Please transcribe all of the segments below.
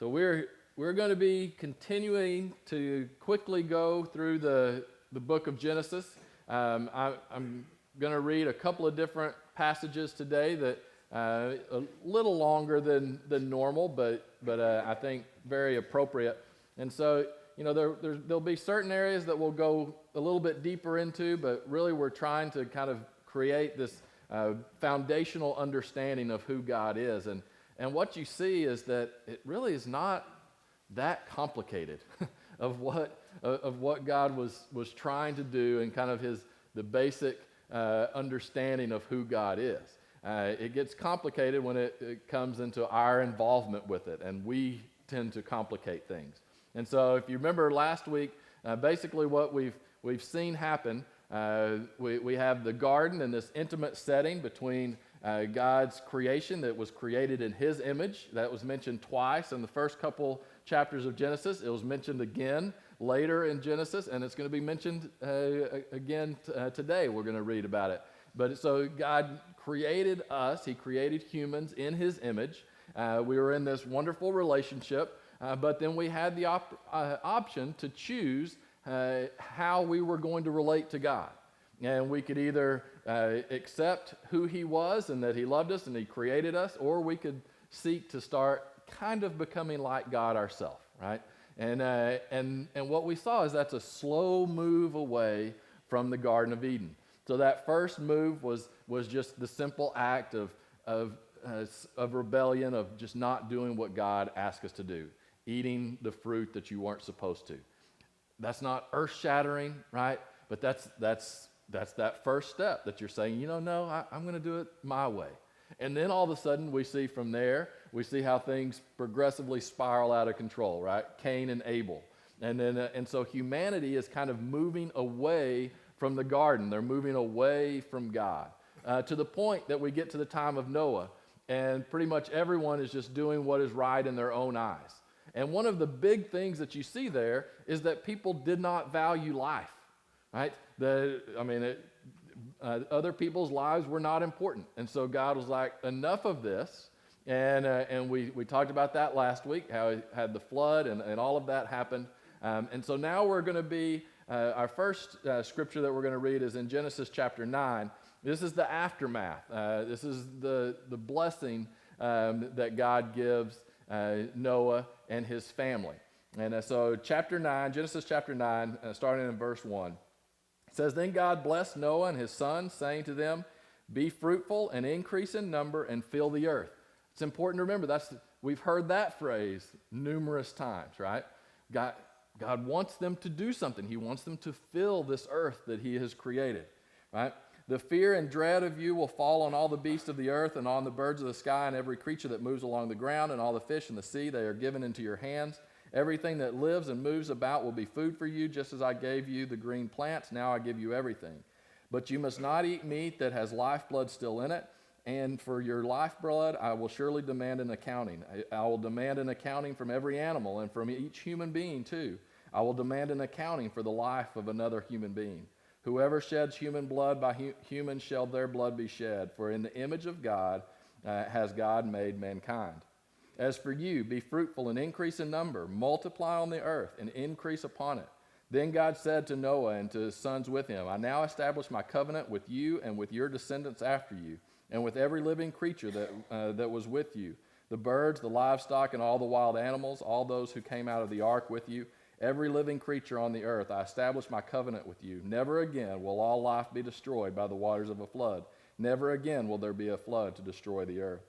So we're going to be continuing to quickly go through the book of Genesis. I'm going to read a couple of different passages today that a little longer than normal, but I think very appropriate. And so, there'll be certain areas that we'll go a little bit deeper into, but really we're trying to kind of create this foundational understanding of who God is. And what you see is that it really is not that complicated of what God was trying to do, and kind of the basic understanding of who God is. It gets complicated when it comes into our involvement with it, and we tend to complicate things. And so if you remember last week, basically what we've seen happen, we have the garden and this intimate setting between God's creation that was created in His image. That was mentioned twice in the first couple chapters of Genesis. It was mentioned again later in Genesis, and it's going to be mentioned again today. We're going to read about it. But so God created us. He created humans in His image. We were in this wonderful relationship, but then we had the option to choose how we were going to relate to God. And we could either accept who He was and that He loved us and He created us, or we could seek to start kind of becoming like God ourselves, right? And what we saw is that's a slow move away from the Garden of Eden. So that first move was just the simple act of rebellion, of just not doing what God asked us to do, eating the fruit that you weren't supposed to. That's not earth-shattering, right? But that's that first step that you're saying, no, I'm going to do it my way. And then all of a sudden we see from there, we see how things progressively spiral out of control, right? Cain and Abel. And so humanity is kind of moving away from the garden. They're moving away from God to the point that we get to the time of Noah, and pretty much everyone is just doing what is right in their own eyes. And one of the big things that you see there is that people did not value life, right? Other people's lives were not important. And so God was like, enough of this. And we talked about that last week, how He had the flood and all of that happened. And so now we're going to be, our first scripture that we're going to read is in Genesis chapter 9. This is the aftermath. This is the blessing that God gives Noah and his family. And so chapter 9, Genesis chapter 9, starting in verse 1. It says, "Then God blessed Noah and his sons, saying to them, 'Be fruitful and increase in number and fill the earth.'" It's important to remember we've heard that phrase numerous times, right? God wants them to do something. He wants them to fill this earth that He has created, right? "The fear and dread of you will fall on all the beasts of the earth and on the birds of the sky and every creature that moves along the ground and all the fish in the sea. They are given into your hands. Everything that lives and moves about will be food for you, just as I gave you the green plants. Now I give you everything. But you must not eat meat that has lifeblood still in it. And for your lifeblood, I will surely demand an accounting. I will demand an accounting from every animal and from each human being too. I will demand an accounting for the life of another human being. Whoever sheds human blood, by human shall their blood be shed. For in the image of God has God made mankind. As for you, be fruitful and increase in number. Multiply on the earth and increase upon it." Then God said to Noah and to his sons with him, "I now establish my covenant with you and with your descendants after you, and with every living creature that was with you, the birds, the livestock, and all the wild animals, all those who came out of the ark with you, every living creature on the earth. I establish my covenant with you. Never again will all life be destroyed by the waters of a flood. Never again will there be a flood to destroy the earth."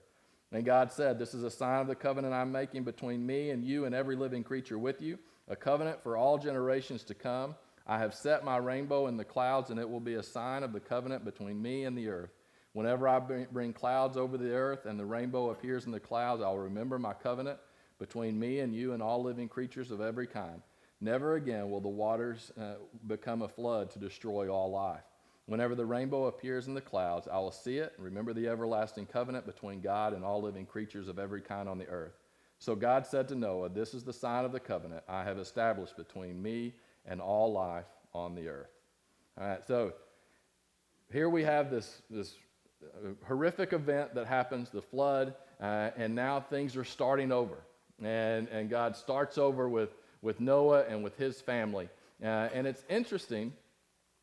And God said, "This is a sign of the covenant I'm making between me and you and every living creature with you, a covenant for all generations to come. I have set my rainbow in the clouds, and it will be a sign of the covenant between me and the earth. Whenever I bring clouds over the earth and the rainbow appears in the clouds, I will remember my covenant between me and you and all living creatures of every kind. Never again will the waters become a flood to destroy all life. Whenever the rainbow appears in the clouds, I will see it and remember the everlasting covenant between God and all living creatures of every kind on the earth." So God said to Noah, "This is the sign of the covenant I have established between me and all life on the earth." All right, so here we have this horrific event that happens, the flood, and now things are starting over. And God starts over with Noah and with his family. And it's interesting,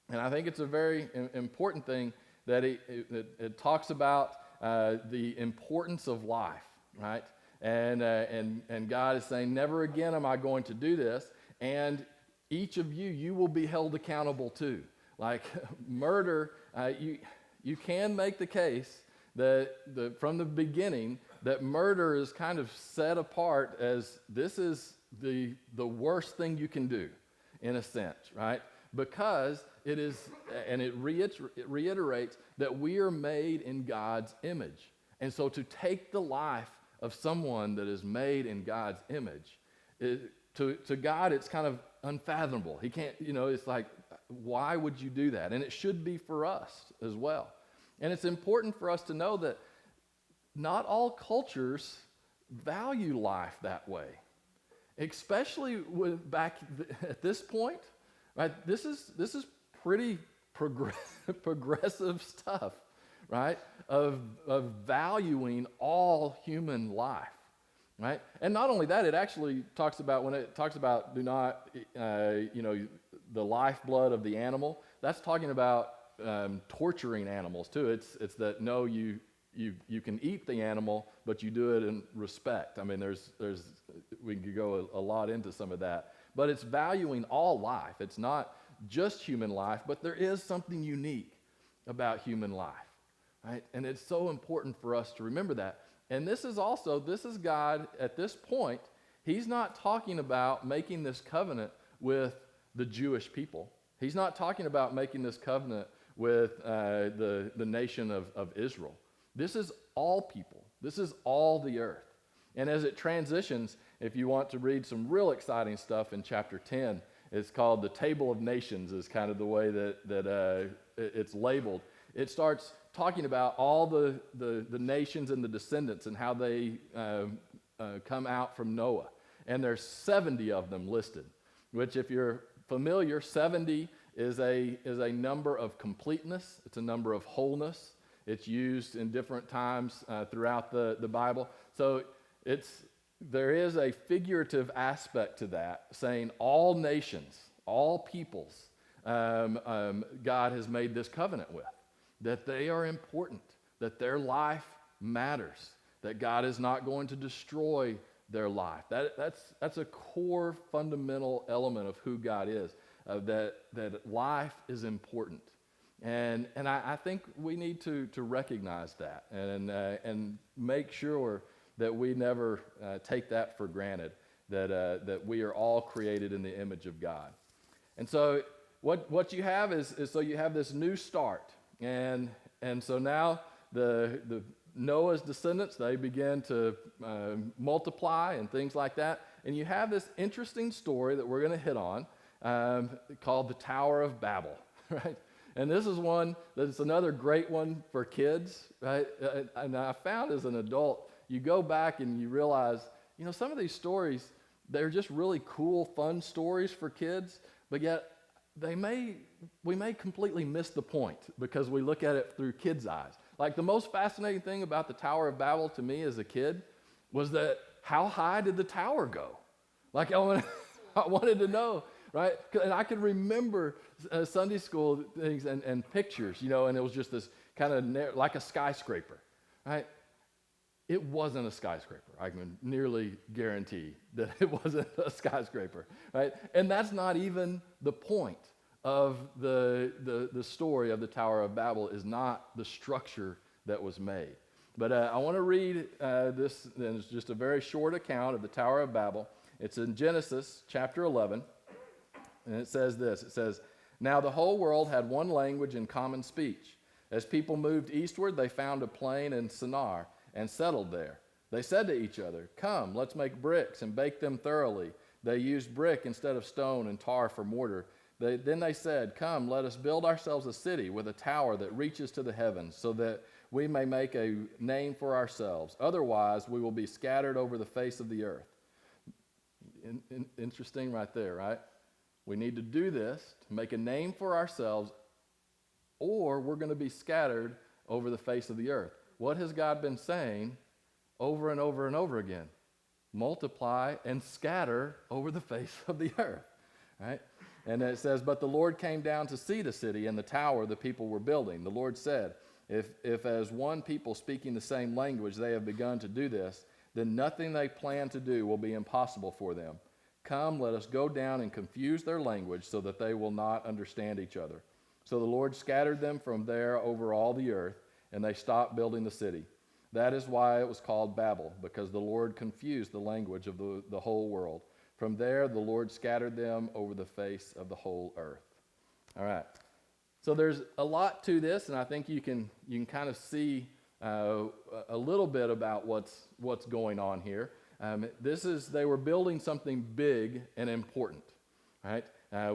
and I think it's a very important thing that it talks about the importance of life, right? And God is saying, never again am I going to do this. And each of you will be held accountable too. Like murder, you can make the case that from the beginning that murder is kind of set apart as this is the worst thing you can do, in a sense, right? Because it is, and it reiterates that we are made in God's image. And so to take the life of someone that is made in God's image, to God, it's kind of unfathomable. He can't, it's like, why would you do that? And it should be for us as well. And it's important for us to know that not all cultures value life that way, especially at this point, right? This is pretty progressive stuff, right? Of valuing all human life, right? And not only that, it actually talks about, when it talks about do not, the lifeblood of the animal, that's talking about torturing animals too. It's that no, you can eat the animal, but you do it in respect. I mean, we could go a lot into some of that, but it's valuing all life. It's not just human life, but there is something unique about human life, right? And it's so important for us to remember that. And this is God at this point. He's not talking about making this covenant with the Jewish people. He's not talking about making this covenant with the nation of Israel. This is all people. This is all the earth. And as it transitions, if you want to read some real exciting stuff in chapter 10, it's called the Table of Nations is kind of the way that it's labeled. It starts talking about all the nations and the descendants and how they come out from Noah. And there's 70 of them listed, which if you're familiar, 70 is a number of completeness. It's a number of wholeness. It's used in different times throughout the Bible. So there is a figurative aspect to that, saying all nations, all peoples, God has made this covenant with, that they are important, that their life matters, that God is not going to destroy their life. That's a core fundamental element of who God is, that life is important. And I think we need to recognize that and make sure that we never take that for granted, that we are all created in the image of God. And so what you have is so you have this new start, and so now the Noah's descendants, they begin to multiply and things like that, and you have this interesting story that we're going to hit on called the Tower of Babel, right? And this is one that's another great one for kids, right? And I found as an adult, you go back and you realize, some of these stories, they're just really cool, fun stories for kids, but yet we may completely miss the point because we look at it through kids' eyes. Like the most fascinating thing about the Tower of Babel to me as a kid was that how high did the tower go? Like I wanted to know, right? And I can remember Sunday school things and pictures, and it was just this kind of like a skyscraper, right? It wasn't a skyscraper. I can nearly guarantee that it wasn't a skyscraper, right? And that's not even the point of the story of the Tower of Babel, is not the structure that was made. But I want to read this, and it's just a very short account of the Tower of Babel. It's in Genesis chapter 11, and it says this. It says, "Now the whole world had one language and common speech. As people moved eastward, they found a plain in Shinar and settled there. They said to each other, 'Come, let's make bricks and bake them thoroughly.' They used brick instead of stone and tar for mortar. Then they said, 'Come, let us build ourselves a city with a tower that reaches to the heavens, so that we may make a name for ourselves. Otherwise, we will be scattered over the face of the earth.'" Interesting right there, right? We need to do this to make a name for ourselves, or we're going to be scattered over the face of the earth. What has God been saying over and over and over again? multiply, and scatter over the face of the earth. Right? And it says, but the Lord came down to see the city and the tower the people were building. The Lord said, if as one people speaking the same language they have begun to do this, then nothing they plan to do will be impossible for them. Come, let us go down and confuse their language so that they will not understand each other. So the Lord scattered them from there over all the earth, and they stopped building the city. That is why it was called Babel, because the Lord confused the language of the whole world. From there, the Lord scattered them over the face of the whole earth. All right. So there's a lot to this, and I think you can kind of see a little bit about what's going on here. They were building something big and important, right?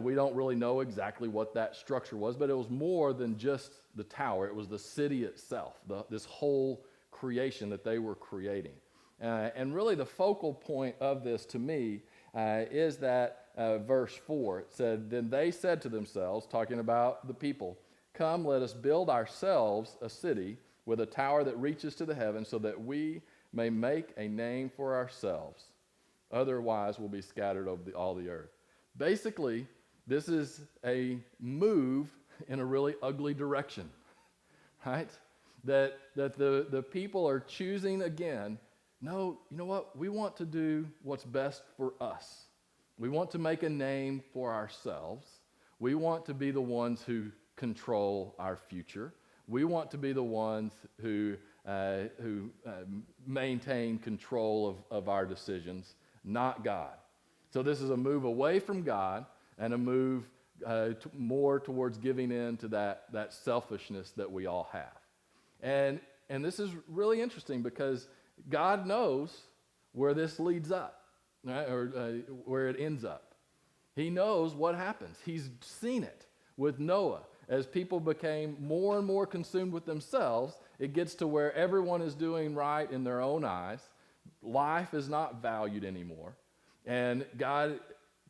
We don't really know exactly what that structure was, but it was more than just the tower. It was the city itself, this whole creation that they were creating. And really the focal point of this to me is that verse 4. It said, then they said to themselves, talking about the people, come, let us build ourselves a city with a tower that reaches to the heavens so that we may make a name for ourselves. Otherwise, we'll be scattered over all the earth. Basically, this is a move in a really ugly direction, right? That the people are choosing again, no, you know what? We want to do what's best for us. We want to make a name for ourselves. We want to be the ones who control our future. We want to be the ones who maintain control of our decisions, not God. So this is a move away from God and a move more towards giving in to that selfishness that we all have. And this is really interesting because God knows where this leads up, right? Or where it ends up. He knows what happens. He's seen it with Noah. As people became more and more consumed with themselves, it gets to where everyone is doing right in their own eyes. Life is not valued anymore. And God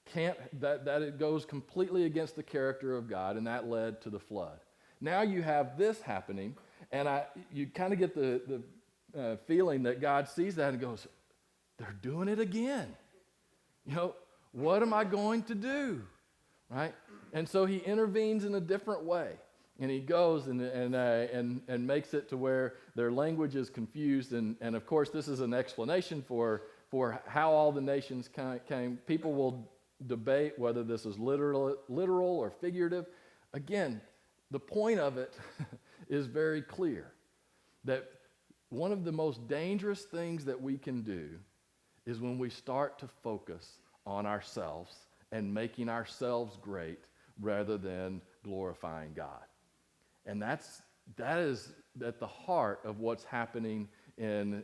can't, that it goes completely against the character of God, and that led to the flood. Now you have this happening, and you kind of get the feeling that God sees that and goes, they're doing it again. You know, what am I going to do? Right? And so he intervenes in a different way. And he goes and makes it to where their language is confused. And of course, this is an explanation for how all the nations came. People will debate whether this is literal or figurative. Again, the point of it is very clear that one of the most dangerous things that we can do is when we start to focus on ourselves and making ourselves great rather than glorifying God. And that is at the heart of what's happening in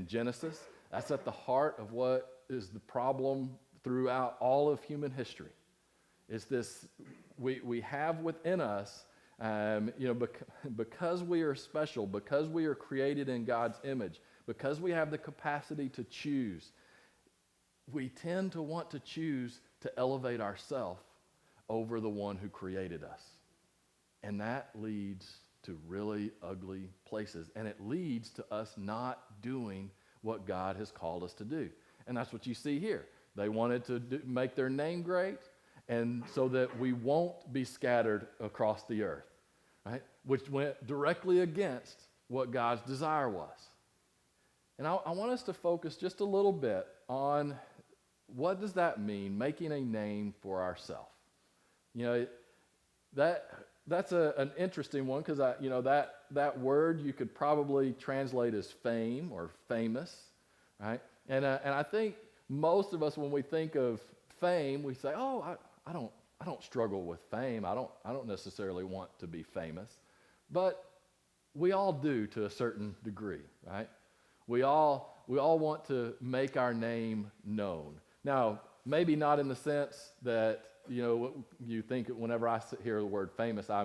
Genesis. That's at the heart of what is the problem throughout all of human history. It's this, we have within us, because we are special, because we are created in God's image, because we have the capacity to choose, we tend to want to choose to elevate ourselves over the one who created us. And that leads to really ugly places. And it leads to us not doing what God has called us to do. And that's what you see here. They wanted to make their name great, and so that we won't be scattered across the earth, right? Which went directly against what God's desire was. And I want us to focus just a little bit on what does that mean, making a name for ourselves. You know, that's an interesting one because that word you could probably translate as fame or famous, right? And I think most of us, when we think of fame, we say, "Oh, I don't struggle with fame. I don't necessarily want to be famous," but we all do to a certain degree, right? We all want to make our name known. Now, maybe not in the sense that, you think whenever I hear the word famous, I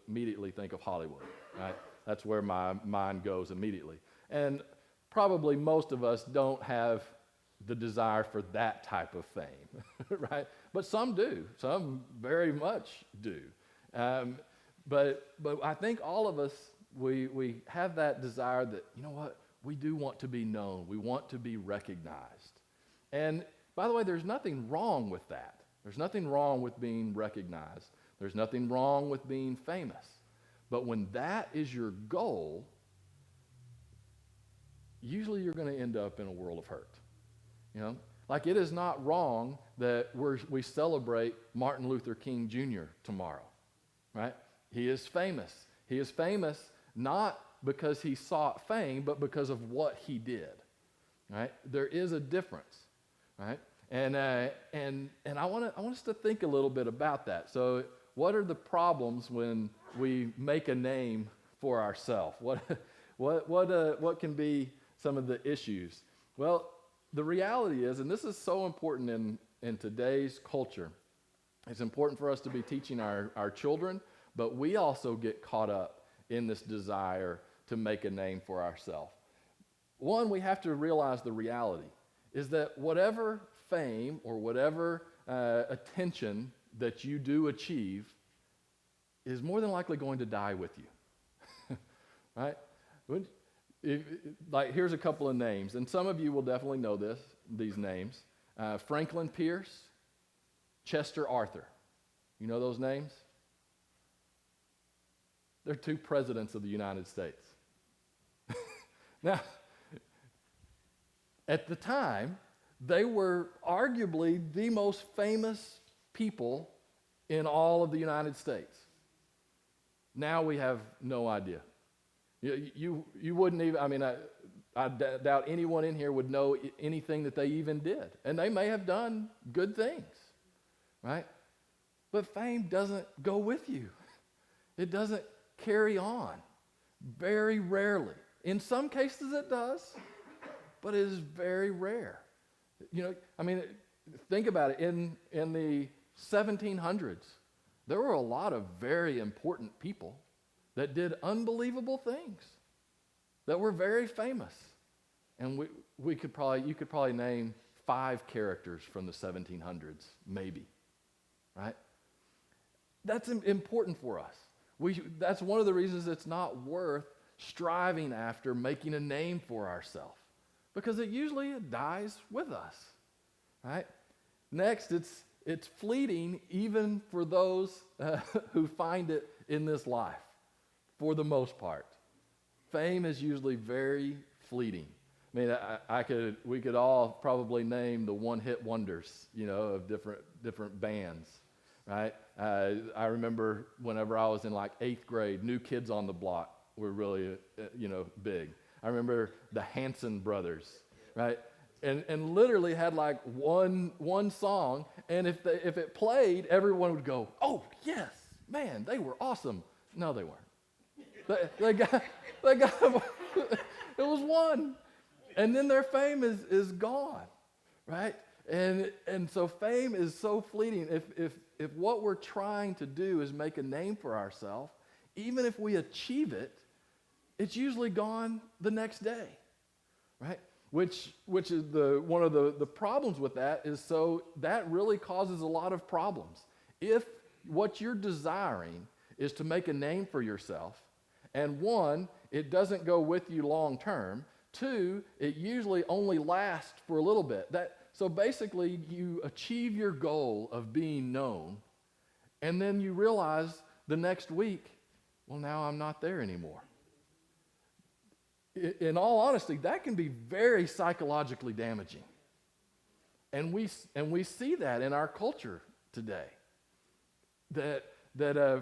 immediately think of Hollywood, right? That's where my mind goes immediately. And probably most of us don't have the desire for that type of fame, right? But some do. Some very much do. But I think all of us, we have that desire that, you know what, we do want to be known. We want to be recognized. And by the way, there's nothing wrong with that. There's nothing wrong with being recognized. There's nothing wrong with being famous. But when that is your goal, usually you're going to end up in a world of hurt. You know, like it is not wrong that we celebrate Martin Luther King Jr. tomorrow, right? He is famous. He is famous not because he sought fame, but because of what he did, right? There is a difference, right? And I want us to think a little bit about that. So, what are the problems when we make a name for ourselves? What can be some of the issues? Well, the reality is, and this is so important in today's culture, it's important for us to be teaching our children, but we also get caught up in this desire to make a name for ourselves. One, we have to realize the reality is that whatever fame or whatever attention that you do achieve is more than likely going to die with you, right? Like here's a couple of names, and some of you will definitely know these names. Franklin Pierce, Chester Arthur. You know those names? They're two presidents of the United States. Now, at the time, they were arguably the most famous people in all of the United States. Now we have no idea. You wouldn't even, I mean, I doubt anyone in here would know anything that they even did. And they may have done good things, right? But fame doesn't go with you. It doesn't carry on. Very rarely. In some cases it does, but it is very rare. You know, I mean, think about it. In the 1700s, there were a lot of very important people that did unbelievable things, that were very famous. And you could probably name 5 characters from the 1700s, maybe, right? That's important for us. That's one of the reasons it's not worth striving after making a name for ourselves, because it usually dies with us, right? Next, it's fleeting even for those who find it in this life, for the most part. Fame is usually very fleeting. I mean, we could all probably name the one-hit wonders, you know, of different bands, right? I remember whenever I was in like 8th grade, New Kids on the Block were really, big. I remember the Hanson Brothers, right? And literally had like one song, and if it played, everyone would go, "Oh yes, man, they were awesome." No, they weren't. They got it was one, and then their fame is gone, right? And so fame is so fleeting. If what we're trying to do is make a name for ourselves, even if we achieve it, it's usually gone the next day, right? Which is one of the problems with that is, so that really causes a lot of problems. If what you're desiring is to make a name for yourself, and one, it doesn't go with you long term. Two, it usually only lasts for a little bit. So basically, you achieve your goal of being known, and then you realize the next week, well, now I'm not there anymore. In all honesty, that can be very psychologically damaging. And we see that in our culture today. That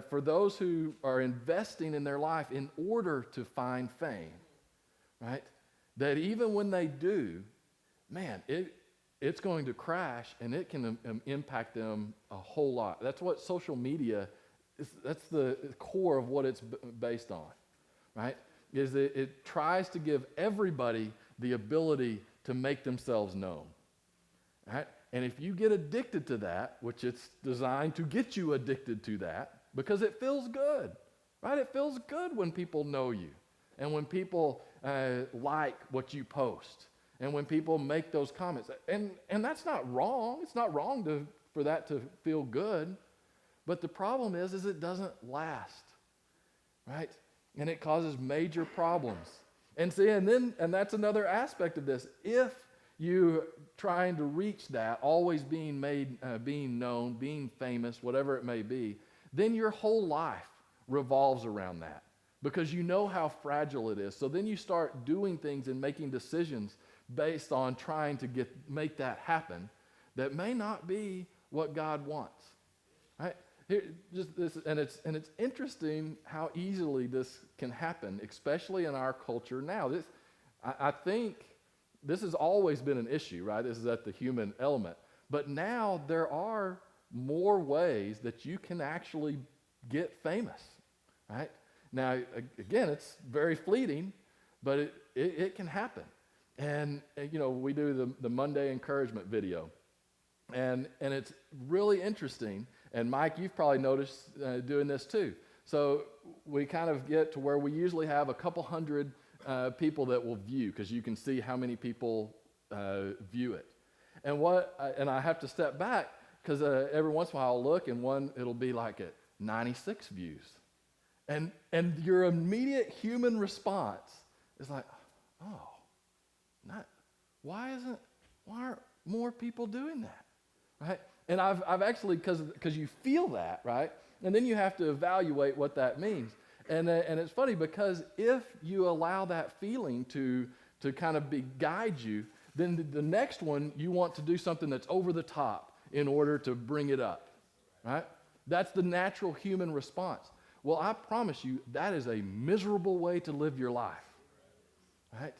for those who are investing in their life in order to find fame, right? That even when they do, man, it's going to crash, and it can impact them a whole lot. That's what social media is. That's the core of what it's based on, right? Is that it tries to give everybody the ability to make themselves known, right? And if you get addicted to that, which it's designed to get you addicted to that, because it feels good, right? It feels good when people know you, and when people like what you post, and when people make those comments. And that's not wrong. It's not wrong for that to feel good. But the problem is it doesn't last, right? And it causes major problems. And see, and that's another aspect of this. If you trying to reach that, always being made, being known, being famous, whatever it may be, then your whole life revolves around that because you know how fragile it is. So then you start doing things and making decisions based on trying to make that happen that may not be what God wants. Right? Here, just this, and it's interesting how easily this can happen, especially in our culture now. I think this has always been an issue, right? This is at the human element. But now there are more ways that you can actually get famous, right? Now, again, it's very fleeting, but it can happen. And we do the Monday encouragement video. And it's really interesting. And Mike, you've probably noticed doing this too. So we kind of get to where we usually have a couple hundred people that will view, because you can see how many people view it. And I have to step back because every once in a while I'll look and it'll be like at 96 views. And your immediate human response is like, oh, why aren't more people doing that, right? And I've actually, because you feel that, right? And then you have to evaluate what that means. And it's funny because if you allow that feeling to kind of guide you, then the next one you want to do something that's over the top in order to bring it up, right? That's the natural human response. Well, I promise you that is a miserable way to live your life, right?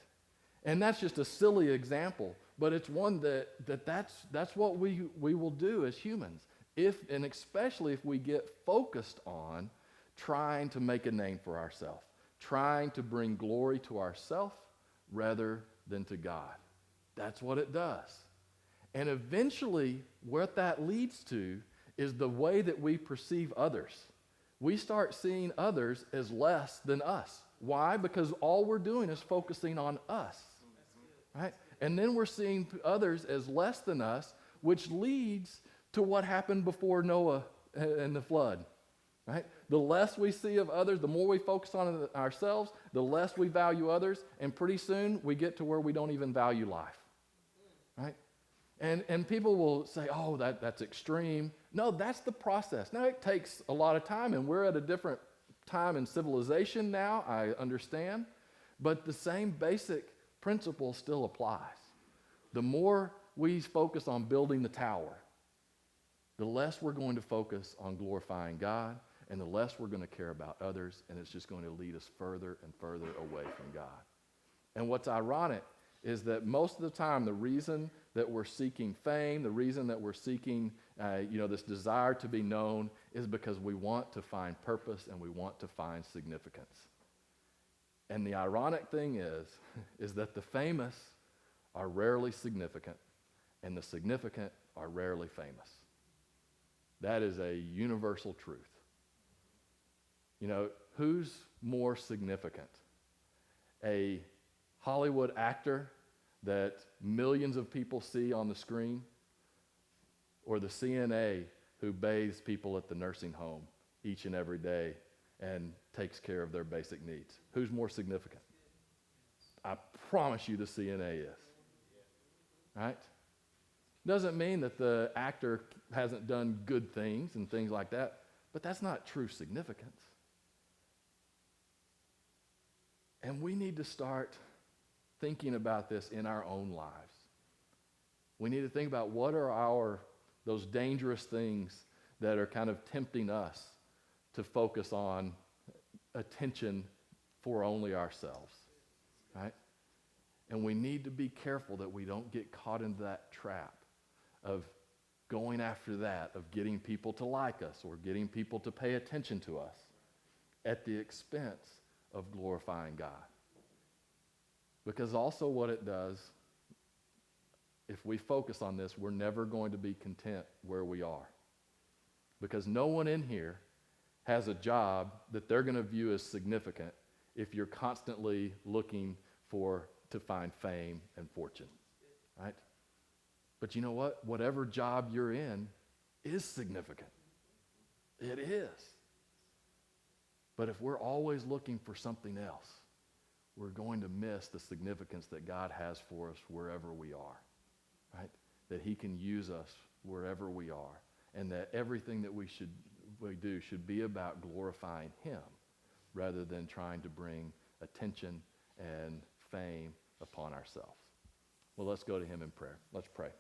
And that's just a silly example, but it's one that's what we will do as humans, and especially if we get focused on trying to make a name for ourselves, trying to bring glory to ourselves rather than to God. That's what it does. And eventually, what that leads to is the way that we perceive others. We start seeing others as less than us. Why? Because all we're doing is focusing on us, right? And then we're seeing others as less than us, which leads to what happened before Noah and the flood, right? The less we see of others, the more we focus on ourselves, the less we value others, and pretty soon we get to where we don't even value life, right? And people will say, oh, that's extreme. No, that's the process. Now, it takes a lot of time, and we're at a different time in civilization now, I understand, but the same basic principle still applies. The more we focus on building the tower, the less we're going to focus on glorifying God, and the less we're going to care about others, and it's just going to lead us further and further away from God. And what's ironic is that most of the time, the reason that we're seeking fame, the reason that we're seeking, this desire to be known is because we want to find purpose and we want to find significance. And the ironic thing is that the famous are rarely significant and the significant are rarely famous. That is a universal truth. Who's more significant? A Hollywood actor that millions of people see on the screen, or the CNA who bathes people at the nursing home each and every day and takes care of their basic needs? Who's more significant? I promise you the CNA is, right? Doesn't mean that the actor hasn't done good things and things like that, but that's not true significance. And we need to start thinking about this in our own lives. We need to think about what are those dangerous things that are kind of tempting us to focus on attention for only ourselves, right? And we need to be careful that we don't get caught into that trap of going after that, of getting people to like us or getting people to pay attention to us at the expense of glorifying God. Because also what it does, if we focus on this, we're never going to be content where we are. Because no one in here has a job that they're going to view as significant if you're constantly looking to find fame and fortune, right? But you know what? Whatever job you're in is significant. It is. But if we're always looking for something else, we're going to miss the significance that God has for us wherever we are, right? That he can use us wherever we are, and that everything that we do should be about glorifying him rather than trying to bring attention and fame upon ourselves. Well, let's go to him in prayer. Let's pray.